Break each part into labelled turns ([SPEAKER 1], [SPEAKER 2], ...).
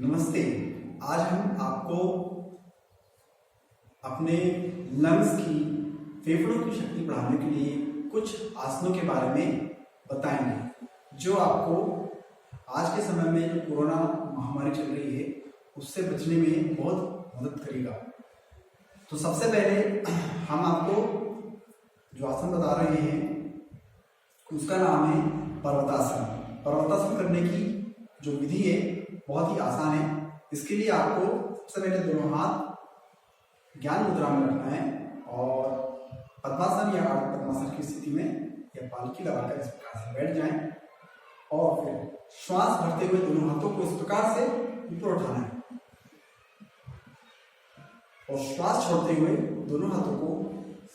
[SPEAKER 1] नमस्ते। आज हम आपको अपने लंग्स की फेफड़ों की शक्ति बढ़ाने के लिए कुछ आसनों के बारे में बताएंगे, जो आपको आज के समय में जो कोरोना महामारी चल रही है उससे बचने में बहुत मदद करेगा। तो सबसे पहले हम आपको जो आसन बता रहे हैं उसका नाम है पर्वतासन। पर्वतासन करने की जो विधि है बहुत ही आसान है। इसके लिए आपको सबसे पहले दोनों हाथ ज्ञान मुद्रा में रखना है और पद्मासन या अर्ध पद्मासन की स्थिति में या पालकी लगाकर इस प्रकार से बैठ जाएं और फिर श्वास भरते हुए दोनों हाथों को इस प्रकार से ऊपर उठाना है और श्वास छोड़ते हुए दोनों हाथों को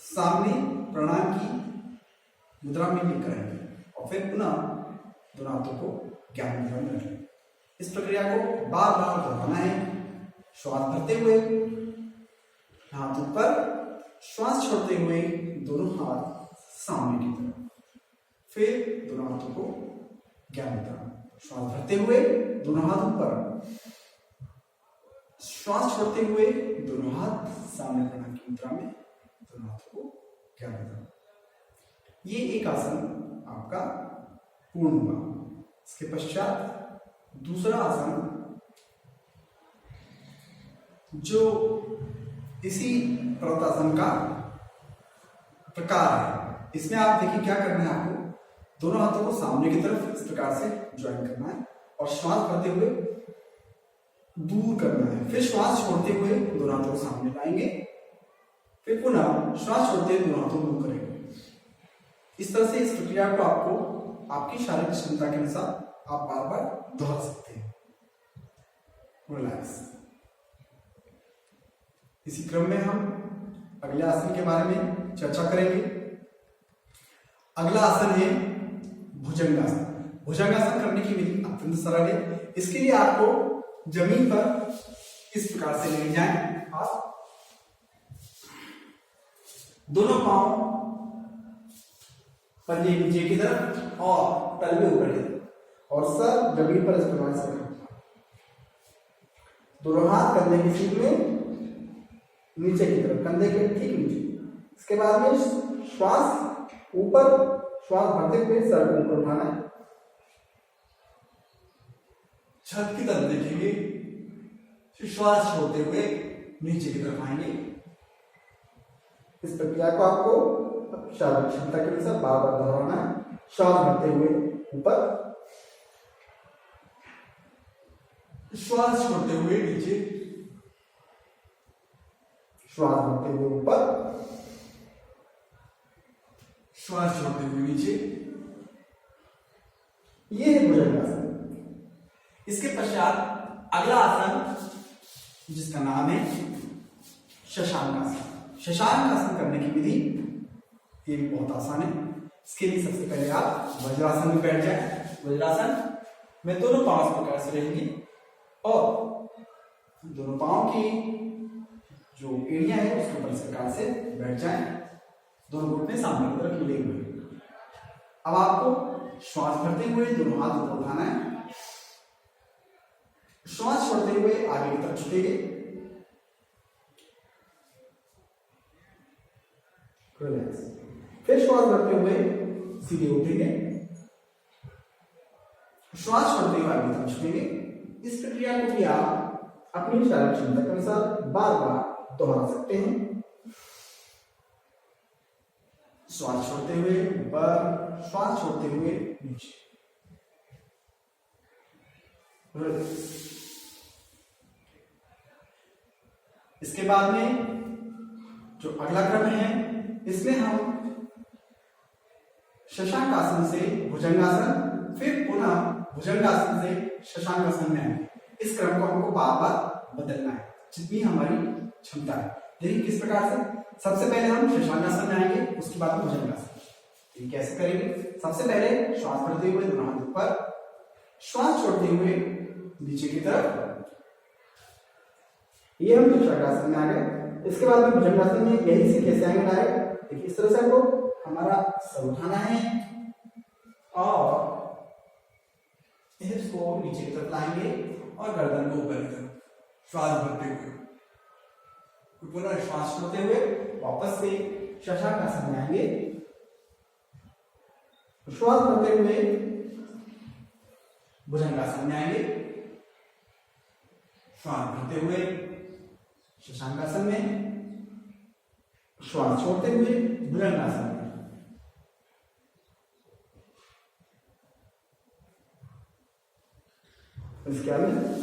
[SPEAKER 1] सामने प्रणाम की मुद्रा में लेकर आएंगे और फिर पुनः दोनों हाथों को ज्ञान मुद्रा में रखेंगे। इस प्रक्रिया को बार बार दोहराना है। श्वास भरते हुए हाथ ऊपर, श्वास छोड़ते हुए दोनों हाथ सामने की तरफ, फिर दोनों हाथों को ज्ञान मुद्रा। श्वास भरते हुए दोनों हाथ ऊपर, श्वास छोड़ते हुए दोनों हाथ सामने प्रणाम की मुद्रा में, दोनों हाथों को ज्ञान मुद्रा। ये एक आसन आपका पूर्ण हुआ। इसके पश्चात दूसरा आसन जो इसी पर्वतासन का प्रकार है, इसमें आप देखिए क्या करना है। आपको दोनों हाथों को सामने की तरफ इस प्रकार से ज्वाइन करना है और श्वास भरते हुए दूर करना है। फिर श्वास छोड़ते हुए दोनों हाथों को सामने लाएंगे, फिर पुनः श्वास छोड़ते हुए दोनों हाथों को दूर करेंगे। इस तरह से इस प्रक्रिया को आपको आपकी शारीरिक क्षमता के अनुसार आप बार बार दोहरा सकते हैं। रिलैक्स। इसी क्रम में हम अगले आसन के बारे में चर्चा करेंगे। अगला आसन है भुजंगासन। भुजंगासन करने की विधि अत्यंत सरल है। इसके लिए आपको जमीन पर इस प्रकार से लेट जाएं और दोनों पांव पंजे नीचे की तरफ और तलवे ऊपर की तरफ और सर जमीन पर इस प्रकार से रखें। दोनों हाथ कंधे की सीध में नीचे की तरफ, कंधे के ठीक नीचे। इसके बाद में श्वास ऊपर, श्वास भरते हुए सर को ऊपर उठाना है। छत की तरफ देखेंगे, फिर श्वास छोड़ते हुए नीचे की तरफ आएंगे। इस प्रक्रिया को आपको शारीरिक क्षमता के अनुसार बार बार दोहराना है। श्वास भरते हुए ऊपर, श्वास छोड़ते हुए नीचे, श्वास भरते हुए ऊपर, श्वास छोड़ते हुए नीचे। यह है भुजंगासन। इसके पश्चात अगला आसन जिसका नाम है शशांकासन। शशांकासन करने की विधि ये भी बहुत आसान है। इसके लिए सबसे पहले आप वज्रासन में बैठ जाएं। वज्रासन में दोनों पांव इस प्रकार से रहेंगे और दोनों पांव की जो एड़ियां है उसके ऊपर इस प्रकार से बैठ जाएं। दोनों घुटने सामने की तरफ मिले हुए। अब आपको श्वास भरते हुए दोनों हाथ ऊपर उठाना है। श्वास छोड़ते हुए आगे की तरफ झुकेंगे। रिलैक्स। फिर श्वास भरते हुए सीधे उठेंगे, श्वास छोड़ते हुए आगे की तरफ झुकेंगे। इस प्रक्रिया को भी आप अपनी शारीरिक क्षमता के अनुसार बार बार दोहरा सकते हैं। श्वास छोड़ते हुए ऊपर, श्वास छोड़ते हुए नीचे। इसके बाद में जो अगला क्रम है इसमें हम शशांकासन से भुजंगासन, फिर पुनः भुजंगासन से शशांकासन में आएंगे। इस क्रम को हमको बार बार बदलना है जितनी हमारी क्षमता है। देखिए किस प्रकार से। सबसे पहले हम शशांकासन में आएंगे, उसके बाद भुजंगासन। ये कैसे करेंगे? सबसे पहले श्वास भरते हुए दोनों हाथ ऊपर, श्वास छोड़ते हुए नीचे की तरफ। ये हम शशांकासन में आ गए। इसके बाद में भुजंगासन में यही से कैसे आएंगे डायरेक्ट। देखिए इस तरह से हमको हमारा सर उठाना है और इसको नीचे की तरफ लाएंगे और गर्दन को ऊपर की तरफ श्वास भरते हुए। पुनः श्वास छोड़ते हुए वापस से शशांकासन में आएंगे। श्वास भरते हुए भुजंगासन में आएंगे। श्वास भरते हुए शशांकासन में, श्वास छोड़ते हुए भुजंगासन में। इसके बाद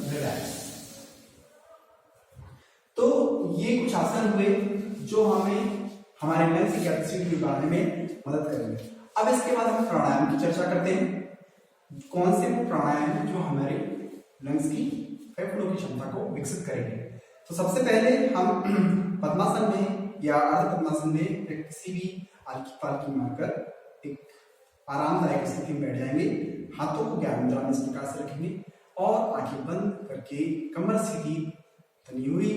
[SPEAKER 1] रिलैक्स। तो ये कुछ आसन हुए जो हमें हमारे लंग्स की कैपेसिटी बढ़ाने में मदद करेंगे। अब इसके बाद हम प्राणायाम की चर्चा करते हैं। कौन से वो प्राणायाम है जो हमारे लंग्स की, फेफड़ों की क्षमता को विकसित करेंगे। तो सबसे पहले हम पद्मासन में या अर्ध पद्मासन में किसी भी हल्की पालकी मारकर एक आरामदायक स्थिति में बैठ जाएंगे। हाथों को ज्ञान मुद्रा में इस प्रकार से रखेंगे और आंखें बंद करके कमर सीधी तनी हुई,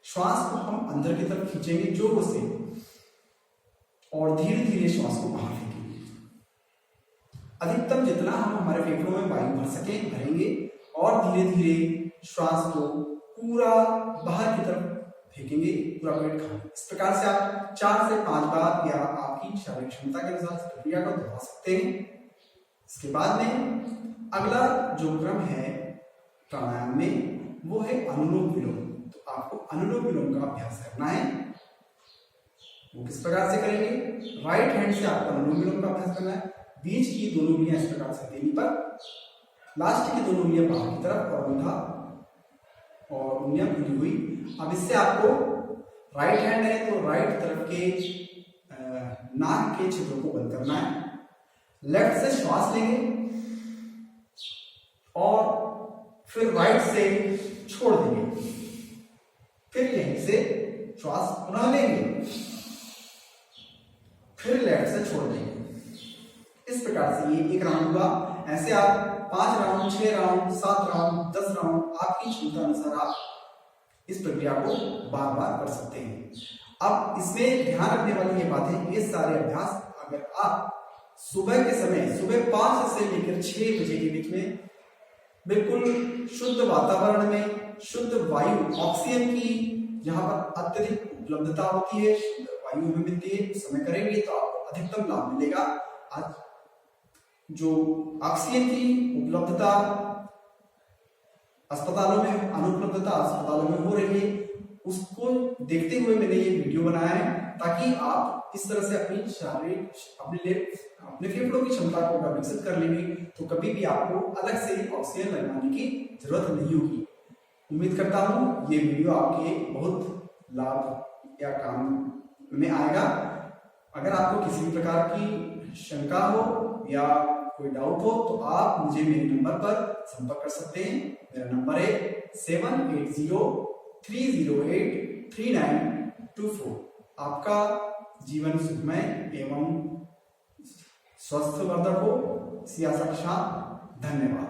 [SPEAKER 1] श्वास को हम अंदर की तरफ खींचेंगे जोरों से और धीरे धीरे श्वास को बाहर फेंकेंगे। अधिकतम जितना हम हमारे फेफड़ों में वायु भर सके भरेंगे और धीरे धीरे श्वास को पूरा बाहर की तरफ फेंकेंगे, पूरा पेट खाली। इस प्रकार से आप 4 से 5 बार या आपकी शारीरिक क्षमता के अनुसार इस प्रक्रिया को दोहरा सकते हैं। इसके बाद में अगला जो क्रम है प्राणायाम में वो है अनुलोम विलोम। तो आपको अनुलोम विलोम का अभ्यास करना है। वो किस प्रकार से करेंगे? राइट हैंड से आपको अनुलोम विलोम का अभ्यास करना है। बीच की दोनों उंगलियां इस प्रकार से हथेली पर, लास्ट की दोनों उंगलियां बाहर की तरफ और अंगूठा और उंगलियां खुली हुई। अब इससे आपको राइट हैंड है तो राइट तरफ के नाक के छिद्रों को बंद करना है। लेफ्ट से श्वास लेंगे और फिर राइट से छोड़ देंगे, फिर यहीं से श्वास पुनः लेंगे, फिर लेफ्ट से छोड़ देंगे। इस प्रकार से ये एक राउंड हुआ। ऐसे आप 5 राउंड, 6 राउंड, 7 राउंड, 10 राउंड आपकी क्षमता अनुसार आप इस प्रक्रिया को बार बार कर सकते हैं। अब इसमें ध्यान रखने वाली ये बात है, ये सारे अभ्यास अगर आप सुबह के समय, सुबह 5 से लेकर 6 बजे के बीच में बिल्कुल शुद्ध वातावरण में, शुद्ध वायु, ऑक्सीजन की जहां पर अत्यधिक उपलब्धता होती है, शुद्ध वायु हमें मिलती है, उस समय करेंगे तो आपको अधिकतम लाभ मिलेगा। आज जो ऑक्सीजन की उपलब्धता अस्पतालों में, अनुपलब्धता अस्पतालों में हो रही है, उसको देखते हुए मैंने ये वीडियो बनाया है ताकि आप इस तरह से अपनी शारीरिक, अपने फेफड़ों की क्षमता को विकसित कर लेंगे तो कभी भी आपको अलग से ऑक्सीजन लगवाने की जरूरत नहीं होगी। उम्मीद करता हूँ ये वीडियो आपके बहुत लाभ या काम में आएगा। अगर आपको किसी भी प्रकार की शंका हो या कोई डाउट हो तो आप मुझे मेरे नंबर पर संपर्क कर सकते हैं। मेरा नंबर है 7803083924। आपका जीवन सुखमय एवं स्वस्थवर्धक हो। इसी आशा के साथ धन्यवाद।